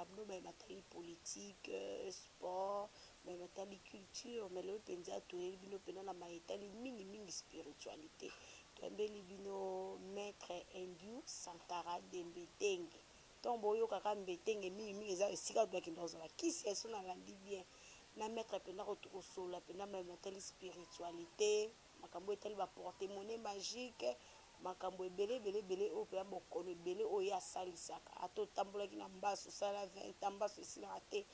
bino bayematali politique sport bayematali culture mais lelo mpenza toyeli bino mpena na mayetali mingi spiritualité toyembeli bino maître Indiou Sankara de Mbetenge ntongo boyokaka Mbetenge mingi eza esika bakenda kozala kisi eso nalandi bien na maître mpena kosola mpena bayematali spiritualité makambo etali baportemone magique makambo ebele oyo mpena bokono ebele oyo asalisaka ata otambolaki na mbaso osala 20 ans mbaso esilaka te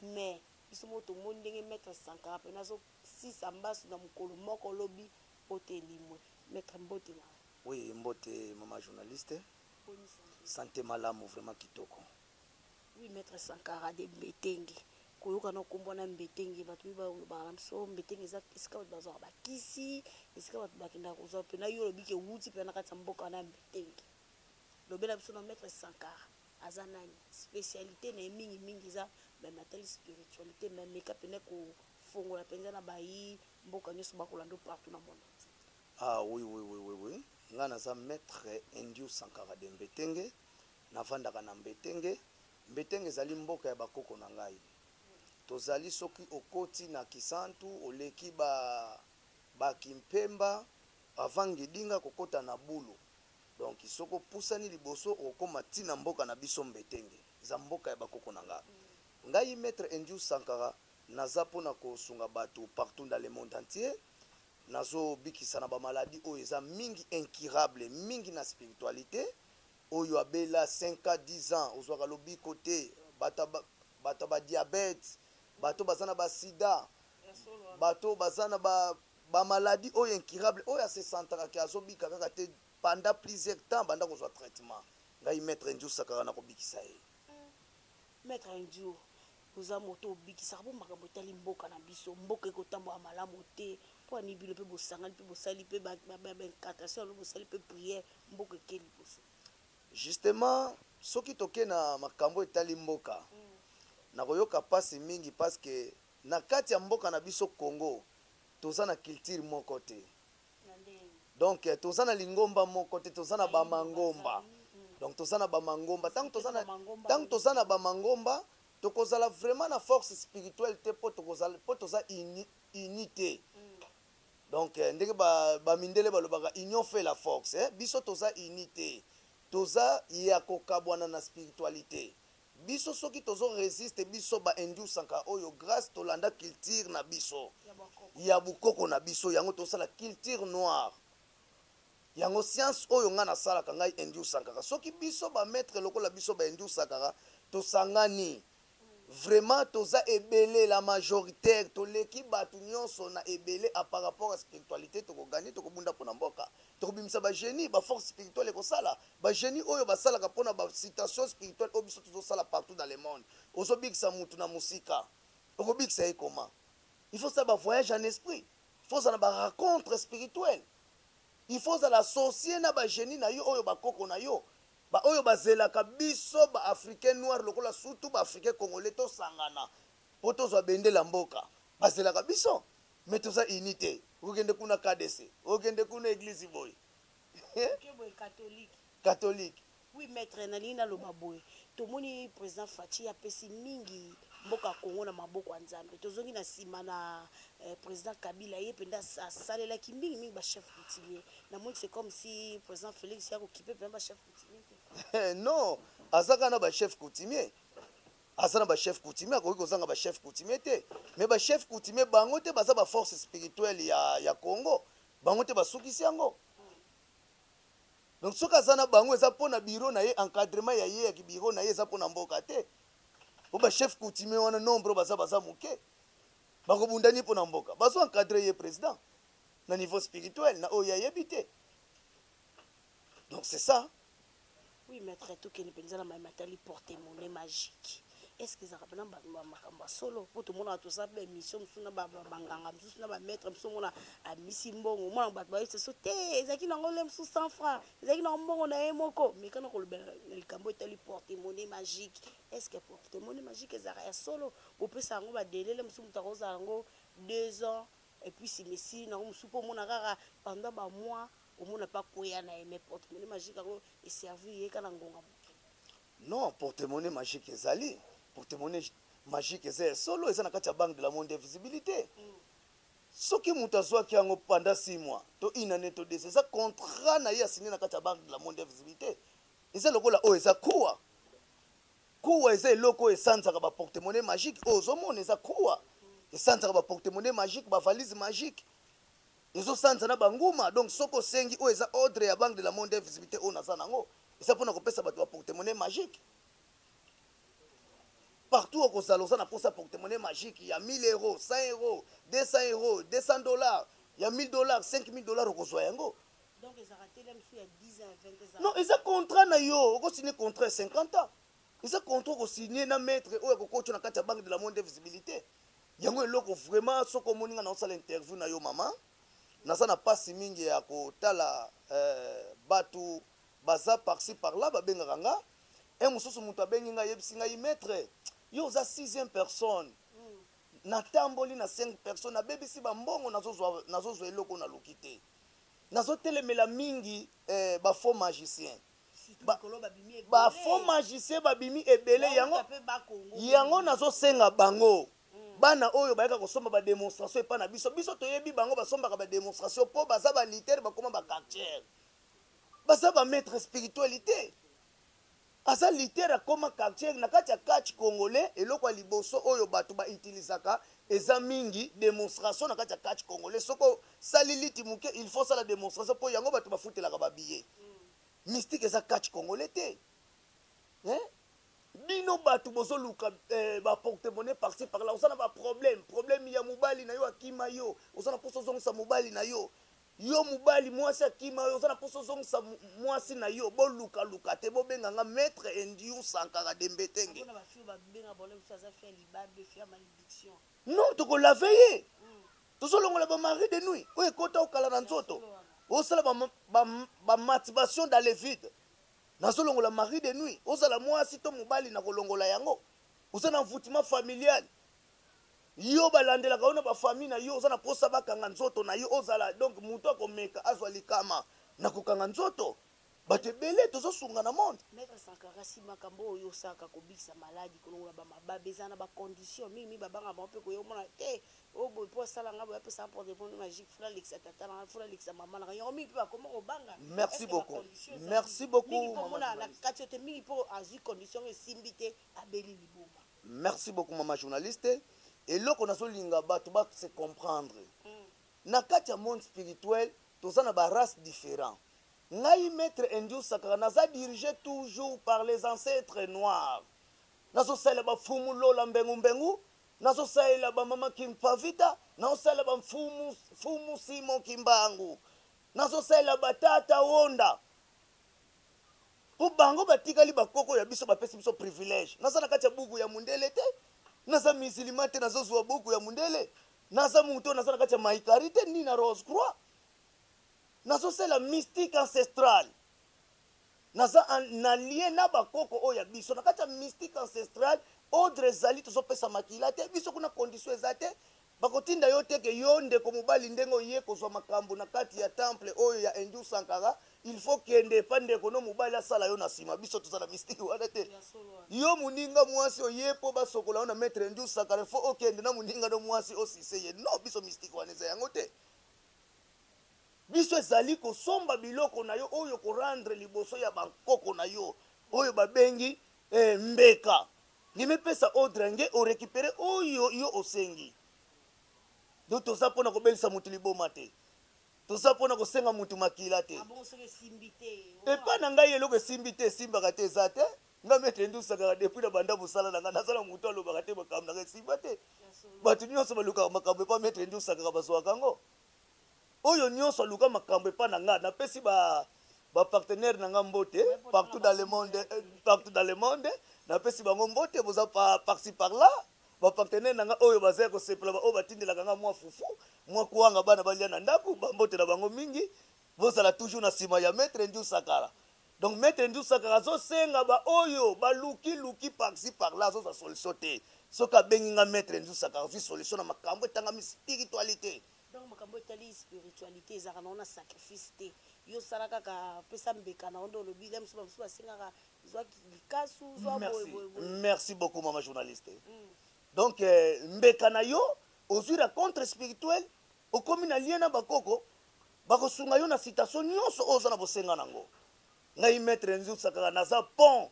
mais biso mo tomoni ndenge maître Sankara mpena azosisa mbaso na mokolo moko olobi ote elimwe maître mbote na oui mbote mama journaliste santé malamu vraiment kitoko oui maître Sankara de Mbetenge koyoka na kombo na Mbetenge bato balobaka biso Mbetenge eza esika bato bazwaka bakisi esika bato bakendaka kozwa mpena yo olobi ke wuti mpena na kati ya mboka na Mbetenge lobela biso na maître Sankara aza nani spécialité na ye mingi eza bamatali spiritualité mameka mpena kofongola mpenza na bayi mboka nyonso bakolanda partout na monde ah oui nga naza maître Indiou Sankara de Mbetenge navandaka na Mbetenge ezali mboka ya bakoko na ngai tozali soki okoti na Kisantu oleki Kimpemba avangi dinga kokota na Bulu donc soko pusani liboso okoma tina mboka na biso Mbetenge za mboka ya bakoko na ngai ngai maître Indiou Sankara naza pona kosunga bato partout dans le monde entier nazo bikisa na ba maladie oyo eza mingi incurable mingi na spiritualité oyo abela 5 ans 10 ans ozwaka lobiko te bato ba diabète bato bazana ba sida bato bazana ba maladie oyo incurable oyo se sentaka ke azobika kaka te pendant plusieurs temps banda kozwa traitement ngai maître Indiou Sankara na kobikisa ye maître Indiou oza moto obikisaka mpo makambo etali mboka na biso mboka ekotambola malamu te mpo ani bino mpe bosangani mpe bosali mpe baincantation alo bosali mpe priere mboka ekeli liboso justement soki toke na makambo etali mboka nakoyoka pasi mingi parce que na kati ya mboka na biso Congo toza na culture moko te donc toza na lingomba moko te toza na bamangomba donc toza na bamangomba tango toza na bamangomba tokozala vraiment na force spirituelle te po toza unité donc ndenge bamindele balobaka union fait la force biso toza unité toza ya kokabwana na spiritualité biso soki tozo résiste biso ba Indiou Sankara oyo grâce tolanda culture na biso ya bukoko na biso yango tosala culture noire yango science oyo nga nasalaka ngai Indiou Sankara soki biso ba maître lokola biso ba Indiou Sankara tosangani vraiment toza ebele la majoritaire toleki bato nyonso na ebele a par rapport à spiritualité tokogani tokobunda pona mboka tokobimisa ba génie ba force spirituelle ekosala ba génie oyo basalaka pona ba citation spirituelle oyo biso tozosala partout dans le monde ozobikisa mutu na musika okobikisa ye comment il faut ça ba voyage en esprit il faut ça na ba rencontre spirituelle il faut ça l'associer na ba génie na yo oyo bakoko na yo ba oyo bazelaka biso ba africain noir lokola surtout ba africain congolais to sangana po tozwa bendela mboka bazelaka biso mais toza unité okende kuna KDC okende kuna église boy catholique oui maître nalingi naloba boye tomoni président Faci apesi mingi mboka Congo na maboko ya Nzambe tozongi na nsima na président Kabila ye mpenza asalelaki mingi ba chef coutumier namoni c'est comme si président Félix akokipe mpenza ba chef coutumier non azaka na ba chef coutumier azana ba chef coutumier akoki kozanga ba chef coutumier te mais ba chef coutumier bango te baza ba force spirituelle ya Congo bango te basukisi yango donc soki aza na bango eza mpona biro na ye encadrement ya ye ya biro na ye eza mpona mboka te po ba chef coutumier wana nombre baza moke bakobundani mpona mboka bazo encadre ye président na niveau spirituel na oyo ayebi te donc c'est ça oui maître tokende mpenza na matali porte-monnaie magique est-ce que ezalaka mpena makambo ya solo po tomonaka tosala mpe émission mosusu na banganga mosusu na bamaître mosusu omona amisi mbongo omona bato bayebisa so te ezalaki nango le mosusu 100 francs ezalaki nango mbongo na ye moko mais kana kolobela na likambo etali porte-monnaie magique est-ce que porte-monnaie magique ezalaka ya solo bopesa yango badelele mosusu moto akozala yango 2 ans et puis simesili nango mosusu mpo omona kaka pendant bamois omona pa koya na ye mais porte-monnaie magique yango eservi ye kana ngonga moke Non, porte-monnaie magique ezali. Porte-monnaie magique ezali solo eza na kati ya banque de la monde visibilité. Soki mutu azwaki yango pendant 6 mois to une année to 2 eza contrat na ye asigné na kati ya banque de la monde visibilité. Eza lokola oyo eza kuwa. Kuwa eza eloko oyo esanzaka ba porte-monnaie magique. Ozomona eza kuwa. Esanzaka ba porte-monnaie magique, ba valise magique. Ezosanza na banguma. Donc soko osengi oyo eza ordre ya banque de la monde visibilité oyo naza nango. Eza mpona kopesa bato ba porte-monnaie magique. Partout au Kosalo, on a pour ça porte-monnaie magique. Il y a 1000 euros, 100 euros, 200 euros, 200 dollars. Il y a 1000 dollars, 5000 dollars au Kosoyango. Donc, ils ont raté même il y a 10 ans, 20 ans. Non, ils ont contrat na yo. On signé contrat 50 ans. Ils ont contrat au signé na maître ou au coach na katia banque de la monde de visibilité. Yango eloko vraiment soko moninga na osala interview na yo mama. Na ça na pas mingi ya ko tala batu baza par-ci par-là ba benganga. Et mususu mutu abengi nga yebisi nga maître. Yo za 6e personne. Na tamboli na 5 personnes na bebisi ba mbongo nazozwa eloko na lokite. Nazotelemela mingi ba faux magicien. Ba faux magicien babimi ebele yango nazosenga bango. Bana oyo bayaka kosomba ba démonstration epa na biso toyebi bango basombaka ba démonstration po baza ba litere bakoma ba quartier. Baza ba maître spiritualité. Asa litere akoma quartier na kati ya catch congolais eloko ya liboso oyo bato ba utilisaka eza mingi démonstration na kati ya catch congolais soko saliliti muke il faut ça la démonstration po yango bato bafutelaka ba billet. Mystique eza catch congolais te. Bino bato bozoluka ba porte-monnaie par-ci par-là osana ba problème ya mobali na yo akima yo osana poso zongisa mobali na yo yo mobali mwasi akima yo osana poso zongisa mwasi na yo boluka luka te bobenganga maître Ndiou Sankara Dembetenge. Non tokolave ye tozolongola ba mari de nuit oyo ekota okala na nzoto osala ba masturbation dans le vide. Nazolongola mari de nuit ozala mwasi to mobali na kolongola yango oza na mvutiment familial yo balandelaka ona ba famille na yo oza na posa bakanga nzoto na yo ozala donc mutu akomeka azwa likama na kokanga nzoto bato ebele tozosunga na monde. Maître Sankara si makambo oyo osaka kobikisa maladi kolongola bamababe eza na bacondition mingi babanga bango mpe koyomona te oyo boye mpo asalanga boye apesa porte-monnaie magique fula lekisa tata nanga fula lekisa mama nanga yango mingi mpe bakoma kobanga. Merci beaucoup, merci beaucoup mama na kati te mingi mpo azwi condition esimbi te abeli liboma. Merci beaucoup mama journaliste eloko nazolinga bato ba se comprendre na kati ya monde spirituel toza na ba race différent. Ngai maître Ndiou Sankara naza dirigé toujours par les ancêtres noirs. Nazo sala ba fumu lola mbengu nazo sala ba mama Kimpavita nazo sala ba fumu Simon Kimbangu nazo sala ba tata Wonda. Po bango batikali bakoko ya biso bapesi biso privilège. Naza na kati ya buku ya mundele te. Naza musulman te nazo zwa buku ya mundele. Naza muto naza na kati ya maikarite ni na Rose Croix. Nazo c'est la mystique ancestrale. Naza na lien na bakoko oya biso na kati ya mystique ancestrale ordre zali tozo pesa makila te biso kuna condition ezate bakotinda yo te ke yo ndeko mobali ndengo ye kozwa makambo na kati ya temple oyo ya Ndiou Sankara il faut kende pande kono mobali asala yo na sima biso toza na mystique wana te yo muninga mwasi oye po basokola na maître Ndiou Sankara faut okende na muninga no mwasi osise ye no biso mystique wana za yango te. Biso ezali kosomba biloko na yo oyo ko rendre liboso ya bankoko na yo oyo babengi mbeka nimepesa ordre nge o récupérer oyo yo osengi do toza pona kobelisa mutu liboma te toza pona kosenga mutu makila te epa na ngai eloko esimbi te esimbaka te eza te nga maître Ndiou Sankara depuis na banda mosala na nga nazala mutu alobaka te makambo nanga esimba te bato nyonso balukaka makambo epa maître Ndiou Sankara bazwaka yango oyo nyonso aluka makambo epa na nga napesi ba partenaire na nga mbote partout dans le monde napesi bango mbote boza par-ci par-là ba partenaire na nga oyo bazaya kosepela oyo batindelaka nga mwa fufu mwa kuwanga bana balia na ndako bambote na bango mingi bozala toujours na nsima ya maître Ndiou Sankara. Donc maître Ndiou Sankara azosenga ba oyo baluki par-ci par-là azozwa solution te soki abengi nga maître Ndiou Sankara azwi solution na makambo etangami spiritualité. Donc makambo etali spiritualité ezaka na sacrifice te yo sala kaka pesa mbeka na ondo lobi la musu basengaka zwa likasu zwa boye. Merci beaucoup mama journaliste. Donc mbeka na yo ozwi la contre spirituel okomi na lien na bakoko bakosunga yo na citation nyonso oyo oza na bosenga nango. Ngai maître Nzusa kaka naza pont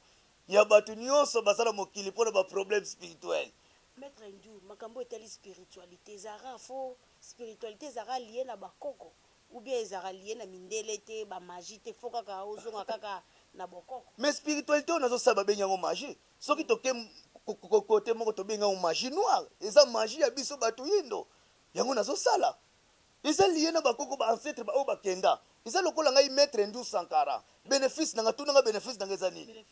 ya bato nyonso baza na mokili mpo na baproblème spirituel. Maître Ndu makambo etali spiritualité ezalaka fo spiritualité ezalaka lié na bakoko ou bien ezalaka lié na mindele te bamagie te fo kaka ozonga kaka na bokoko. Mais spiritualité oyo nazosala babengi yango magie soki toke kote moko tobengi yango magie noire eza magie ya biso bato yindo yango nazosala eza lié na bakoko baancetre oyo bakenda eza lokola ngai maître Ndu Sankara bénéfice nanga tunanga bénéfice nanga eza nini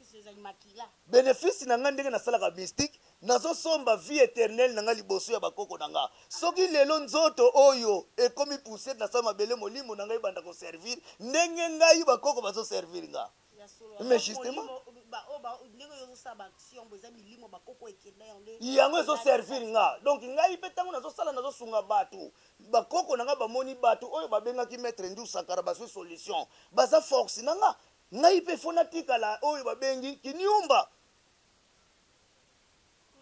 bénéfice nanga ndenge nasalaka mystique nazosomba vie éternelle nanga liboso ya bakoko nanga soki lelo nzoto oyo ekomi poussière nasala mabele molimo nanga ebanda koservir ndenge ngai bakoko bazoservir nga. Mais justement yango ezoservir nga donc ngai mpe ntango nazosala nazosunga bato bakoko nanga bamoni bato oyo babengaki maître Ndu Sankara bazwi solution baza force nanga ngai mpe fo natikala oyo babengi kiniumba.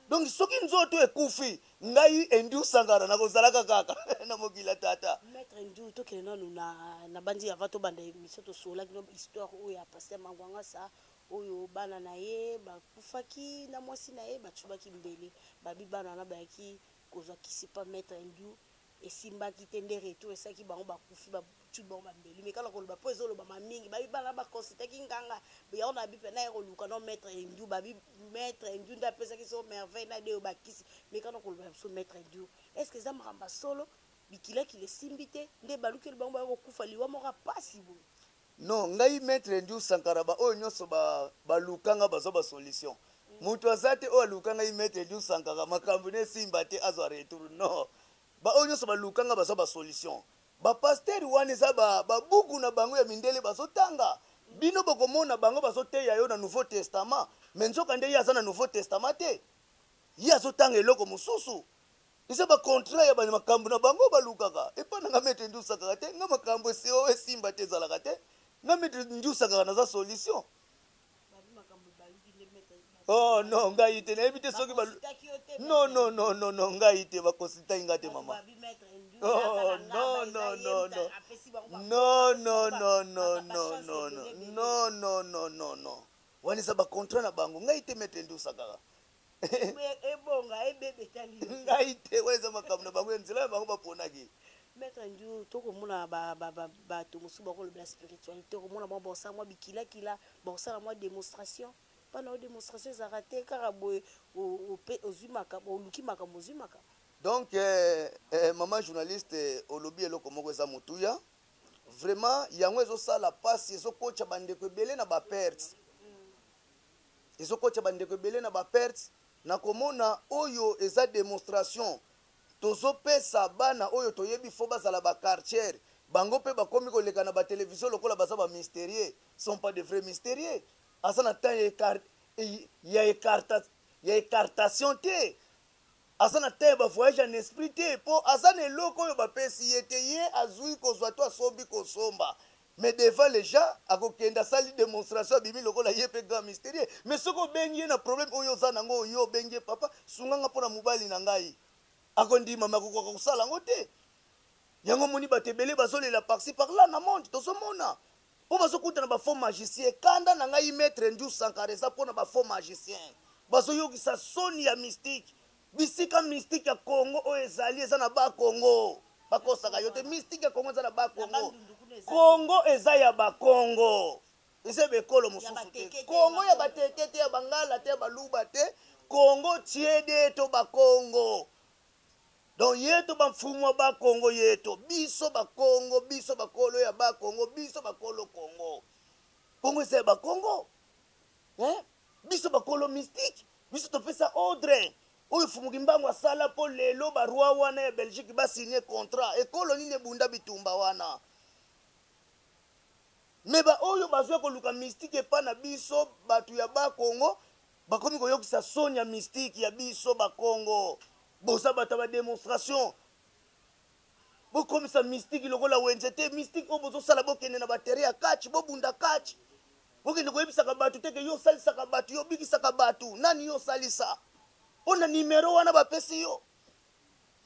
Donc soki nzoto ekufi ngai Ndu Sankara nakozalaka kaka na mokila tata. Maître Ndu tokende nanu na bandi avant tobanda émission tosolaki no histoire oyo ya Pasteur Mangwanga sa oyo bana na ye bakufaki na mwasi na ye bachubaki mbele babi bana na bayaki kozwa kisipa Maître Ndu esimbaki te nde retour esaki bango bakufi bachubi bango bambeli mais kala koloba po ezoloba mamingi babi bana bakonsitaki nganga yango na bipe na ye koluka no Maître Ndu babi Maître Ndu nde apesaki so merveille na deyo bakisi mais kala koloba so Maître Ndu est ce que eza makambo solo bikilaki lesimbi te nde balukeli bango bakokufa liwa moko pasi boye. Non ngai maître Ndu Sankara ba oyo nyonso balukanga bazwa basolution moto aza te oyo aluka ngai maître Ndu Sankara makambo ne esimba te azwa retour non ba oyo nyonso balukanga bazwa basolution bapasteri wana eza babuku na bango ya mindele bazotanga bino bokomona bango bazoteya yo na nouveau testament mais nzoka nde ye aza na nouveau testament te ye azotanga eloko mosusu eza bacontrat ya makambo na bango balukaka epa nanga maître Ndu Sankara te nga makambo oyo esimba te ezalaka te nga maître Ndu Sankara naza solution. Oh non ngai te nayebi te soki non non non non non ngai te bakonsitaki nga te mama. Oh non non non non non non non non non non non non non non non wana eza bacontrat na bango ngai te maître Ndu Sankara ngai te wana eza makambo na bango ya nzela ya bango baponaki. Maître Ndu tokomona bato mosusu bakolobela spiritualité okomona mwa bosala mwa bikilakila bosala mwa démonstration mpana o démonstration ezalaka te kaka boye ozwi makambo oluki makambo ozwi makambo. Donc mama journaliste olobi eloko moko eza motuya vraiment yango ezosala pasi ezokotya bandeko ebele na baperte ezokotya bandeko ebele na baperte na komona oyo eza démonstration tozopesa bana oyo toyebi fo bazala bakartiere bango mpe bakomi koleka na batelevizio lokola baza bamystérieux sont pas de vrais mystérieux aza na temps ya écartation te aza na temps ya bavoyage en esprit te mpo aza na eloko oyo bapesi ye te ye azwi kozwa to asombi kosomba mais devant les gens akokende asali démonstration abimi lokola ye mpe grand mystérieux mais soki obengi ye na problème oyo oza nango oyo obengi ye papa sunganga mpo na mobali na ngai akondima makokoka kosala yango te yango moni bato ebele bazolela parci par là na monde tozomona mpo bazokutana bafaux magicien kanda na ngai maître Ndu Sankara eza mpona bafaux magicien bazoyokisa soni ya mystique bisika mystique ya Congo oyo ezali eza na bakongo bakosaka yo te mystique ya Congo eza na bakongo Congo eza ya bakongo eza bekolo mosusu te Congo ya bateke te ya bangala te ya baluba te Congo tiede to bakongo donc yeto bamfumu ba Congo yeto biso ba Congo biso bakolo ya ba Congo biso bakolo Congo Congo c'est ba Congo biso bakolo mystique biso topesa ordre oyo fumuki mbango asala po lelo barua wana ya Belgique ba signer contrat ekolo nini ebunda bitumba wana meba oyo bazwa koluka mystique epa na biso batu ya ba Congo bakomi koyokisa sonia mystique ya biso ba Congo boza bata ba démonstration bokomisa mystique lokola wenze te mystique oyo bozosala bokende na baterie ya kachi bobunda kachi bokende koyebisaka bato teke yo osalisaka bato yo obikisaka bato nani yo osalisa mpo na nimero wana bapesi yo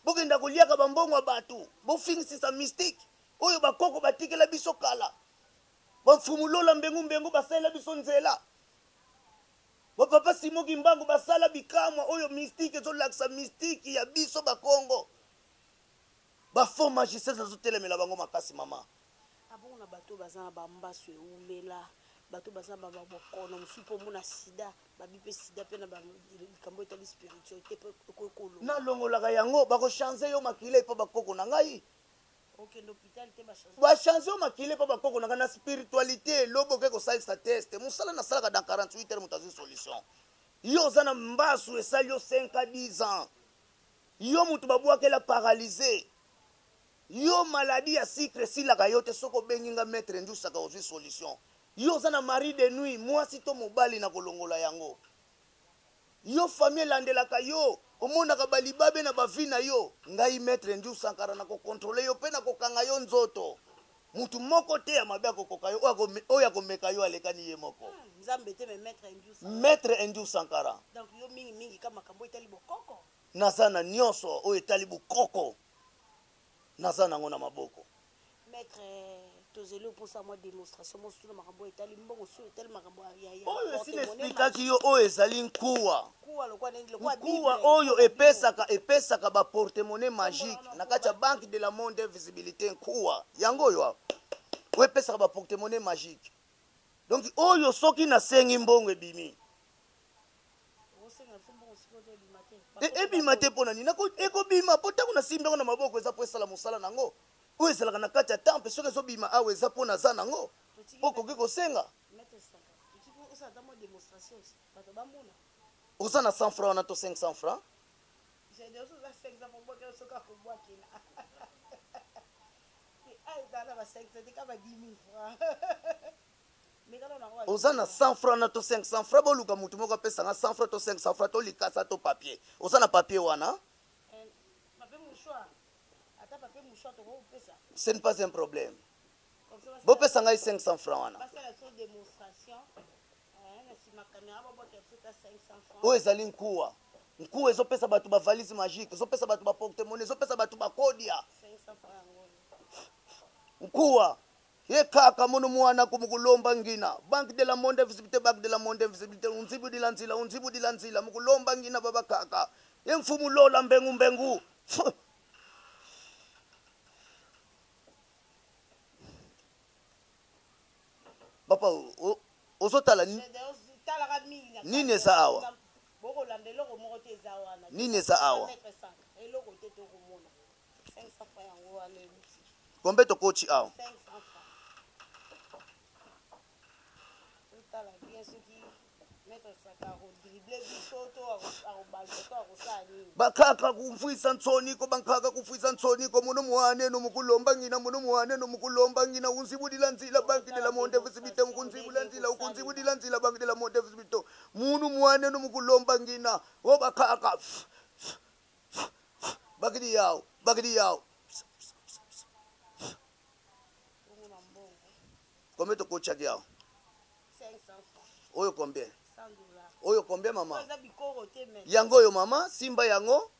bokenda koliaka bambongo ya bato bofingisisa mystike oyo bakoko batikela biso kala bafumulola mbengu basalela biso nzela bapapa simoki mbangu basala bikamwa oyo mystike ezolakisa mystike ya biso bakongo bafo magistese azotelemela bango makasi mama abongo na bato baza na bambaso eumela bato baza na babokono mosusu mpo omona sida babi mpe sida mpe na likambo etali spiritualité mpe ekokolonga nalongolaka yango bakochange yo makile mpo bakoko na ngai okende hôpital te bachange yo makile mpo bakoko na ngai na spiritualité loboke kosalisa teste mosala nasalaka dans 48 heures moto azwi solution yo oza na mbasu esali yo 5 à 10 ans yo moto babwakela paralyse yo maladi ya sikre esilaka yo te soki obengi nga maître ndusaka ozwi solution yo oza na mari de nuit mwasi to mobali na kolongola yango yo famille elandelaka yo omonaka balibabe na bavi na yo ngai maître Ndiou Sankara na kokontrole yo mpe na kokanga yo nzoto mutu moko te ya mabe akokoka yo oyo akomeka yo alekani ye moko nzambe te maître Ndiou Sankara donc yo mingi ka makambo etali bokoko naza na nyonso oyo etali bokoko naza nango na maboko maître tozeli mposa mwa démonstration mosusu na makambo etali mbongo su etali makambo oyo esili esplikaki yo oyo ezali nkuwa nkuwa oyo epesaka baportemone magique na kati ya banque de la monde invisibilité nkuwa yango oyo awa oyo epesaka baportemone magique donc oyo soki nasengi mbongo ebimi ebima te mpo na nini ekobima mpo ntango nasimbi yango na maboko eza mpo esala mosala nango oyo ezalaka na kati ya temple soki ezobima awa eza mpo naza nango okoki kosenga oza na 100 francs wana to 500 francs oza na 100 francs na to 500 francs boluka mutu moko apesanga 100 francs to 500 francs to likasa to papier oza na papier wana ce n'est pas un problème bopesa ngai 500 francs wana oyo ezali nkuwa ezopesa bato bavalise magique ezopesa bato baportemone ezopesa bato bakodia nkuwa ye kaka mono mwana kumukulomba ngina banque de la monde invisibilité unzibudila nzila mukulomba ngina baba kaka ye mfumu lola mbengu papa ozotala nini eza awa nini eza awa kombe tokochi awa bakaka kumfwisa ntsoniko bankaka kufwisa ntsoniko muno muhane no mukulomba ngina muno muhane no mukulomba ngina unzibudila nzila banki de la monde invisibilité ukunzibudila nzila banki de la monde invisibilité muno muhane no mukulomba ngina wo bakaka bagidi yao combien to kocha yao oyo combien oyo combien mama yango oyo mama simba yango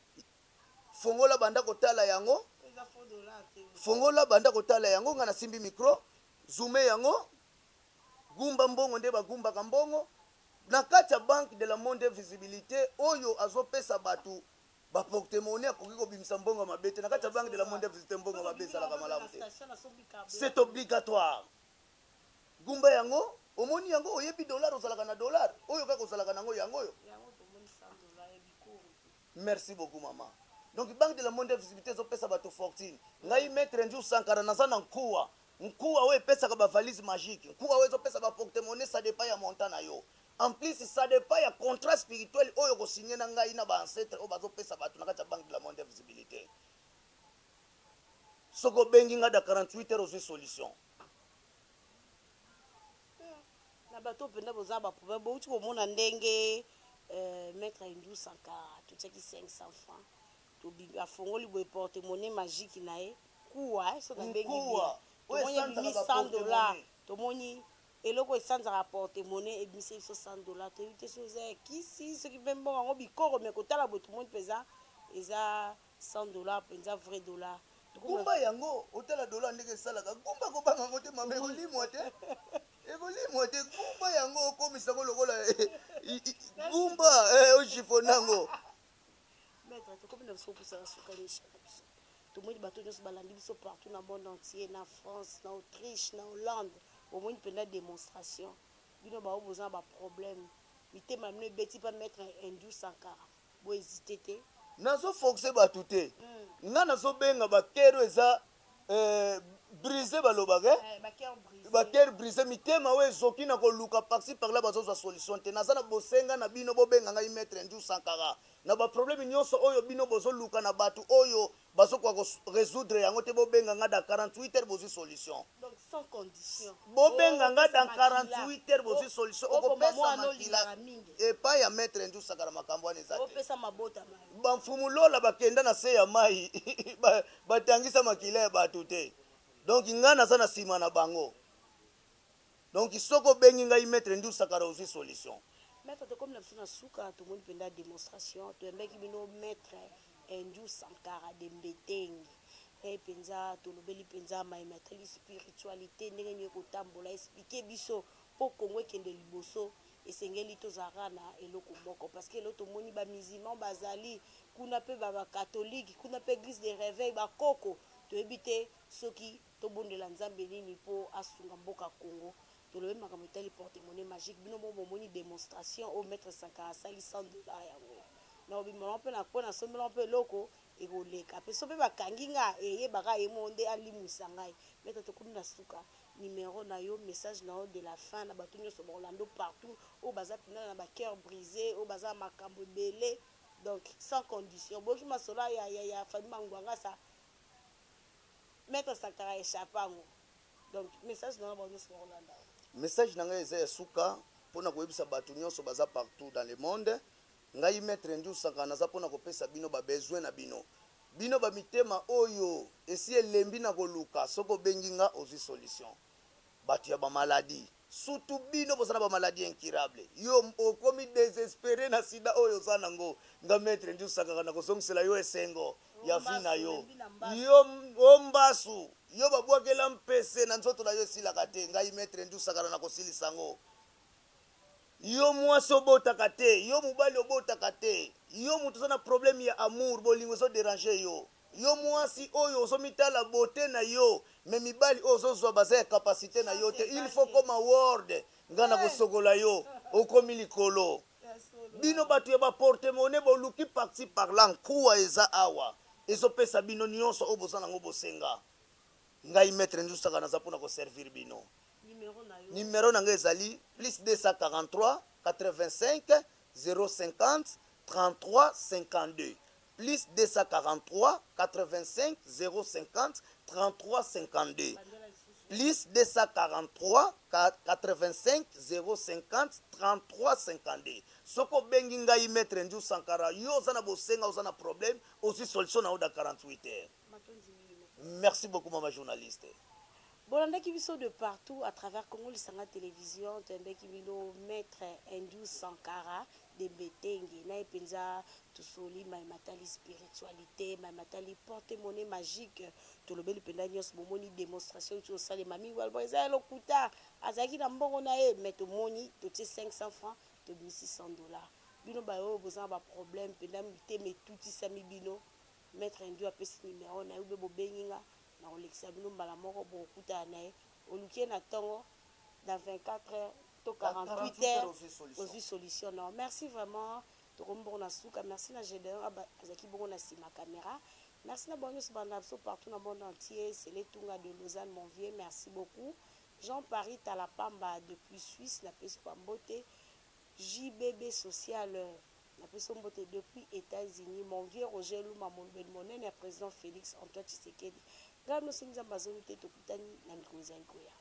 fongola banda kotala yango nga na simbi micro zoome yango gumba mbongo nde bagumbaka mbongo na kati ya banque de la monde invisibilité oyo azopesa bato baportemone akoki kobimisa mbongo mabe te na kati ya banque de la monde invisibilité mbongo mabe ezalaka malamu te c'est obligatoire gumba yango omoni yango oyebi dollar ozalaka na dollar oyo kaka ozalaka nango yango oyo merci beaucoup mama donc banque de la monde invisibilité ezopesa bato fortune ngai maître Ndiou Sankara naza na nkuwa oyo epesaka bavalise magique nkuwa oyo ezopesa baportemone ça dépend ya montant na yo en plus ça dépend ya contrat spirituel oyo kosinye na ngai na baancetre oyo bazopesa bato na kati ya banque de la monde invisibilité soko bengi nga da 48 heures ozwi solution na bato penda boza baproblème bouti komona ndenge maître Ndiou Sankara totiaki 500 francs tobi afongoli boye porte-monnaie magique na ye kuwa so na bengi tomoni $100 tomoni eloko esanzaka porte-monnaie ebimisi biso $100 toyebi te so eza ya kisi soki mpe mbongo yango bikoro me kotala boye tomoni mpenza eza $100 mpenza vrai dollar gumba yango otala dola ndenge esalaka gumba kobanga yango te mama ekolimwa te ekolimwa te gumba yango okomisa ngo lokola gumba ochifone yango maître tokomi na biso kopusaka suka nyesha na biso tomoni bato nyonso balandi biso partout na monde entier na France na Autriche na Hollande bomoni mpenza démonstration bino bao bozana baproblème mitema bino ebeti mpa maître Indou Sankara bohésite te nazofoxe bato te nga nazobenga bakero eza brise balobaka bakere brise mitema oyo ezoki na koluka parci parla bazozwa solution te naza na bosenga na bino bobenga ngai maître Indou Sankara na baproblème nyonso oyo bino bozoluka na bato oyo bazokoka korésoudre yango te bobenga nga dans 48 heures bozwi solution donc sans condition bobenga nga dans 48 heures bozwi solution okopesa makila epai ya maître Indou Sankara makambo wana eza te bamfumu lola bakenda na se ya mai batangisa makila ya bato te donc nga naza na nsima na bango donc soki obengi ngai maître Indou Sankara ozwi solution maître tokomi na biso na suka tomoni mpenza démonstration toyembeki bino maître Indou Sankara de Mbetengi mpenza tolobeli mpenza maematali spiritualité ndenge nini ekotambola explike biso mpo kongo ekende liboso esengeli tozalaka na eloko moko parce que elo tomoni bamusulman bazali kuna mpe bakatholike kuna mpe église de réveil bakoko toyebi te soki tobondela nzambe nini mpo asunga mboka congo tolobi makambo etali porte-monnaie magique bino mo bomoni démonstration au maître Sankara asali $100 yango na obimala mpe na mpo na sombela mpe eloko ekoleka mpe so mpe bakangi nga eyebaka ye mo nde alimwisa ngai maître tokomi na suka numéro na yo message na yo de la fin na bato nyonso bakolando partout oyo baza mpena na bacoeur brisé oyo baza makambo ebele donc sans condition boki masolo ya famille mangwanga sa maître Sankara échappe yango donc message na yo bao nyonso bakolanda message na ngai eza ya suka mpona koyebisa bato nyonso baza partout dans le monde ngai maître Indou Sankara naza mpona kopesa bino babesoin na bino bino bamitema oyo esi elembi na koluka soki obengi nga ozwi solution bato ya bamaladi surtout bino bozana bamaladi incurable yo okomi désespéré na sida oyo oza nango nga maître Indou Sankara na kozongisela yo esengo ya vi na yo yo ombasu yo babwakela mpese na nzoto na yo esilaka te ngai maître Indou Sankara na kosilisa yango yo mwasi obotaka te yo mobali obotaka te yo moto oza na problème ya amour bolingo ezoderange yo yo mwasi oyo ozomitala bote na yo me mibali oyo ozozwa baza ya kapasité na yo te il faut koma word nga na kosokola yo okomi likolo bino bato ya baporte-monnaie boluki parti parla nkuwa eza awa ezopesa bino nyonso oyo boza nango bosenga ngai maître Indou Sankara naza mpona koservir bino numéro na ngai ezali plus 243 85 050 33 52 plus 243 85 050 33 52 plus 243 85 050 33 52 soki obengi ngai maître Indou Sankara yo oza na bosenga oza na problème ozwi solution na yo da 48 heures. Merci beaucoup mama journaliste. bolandaki biso de partout à travers Congo Lisanga télévision toyembeki bino maître Indou Sankara de Mbetengi na epenza tosoli maematali spiritualité maematali porte-monnaie magique tolobeli mpenza nyonso bomoni démonstration ti osalema mingi balbo eza elokuta azalaki na mbongo na ye mais tomoni totie 500 francs tobimisi $100 bino baoyo boza na baproblème mpenza mitema etutisami bino maître Indou apesi numéro na ye ube bobengi nga na kolekisa bino mbala moko bokutana na ye oluki na ntongo dans 24 heures to 48 heures ozwi solution non merci vraiment tokomi bongo na suka merci na Gédéon azalaki bongo na nsima caméra merci na bango nyonso banda biso partout na monde entier Sele Tunga de Lausanne mon vieux merci beaucoup Jean-Paris Talapamba depuis Suisse napesi kwa mbote JBB social napesi mbote depuis États-Unis mon vieux Roger Luma molobeli monene président Félix Antoine Tshisekedi ngai nosi nzambe azongi te tokutani na mikolo ezali koya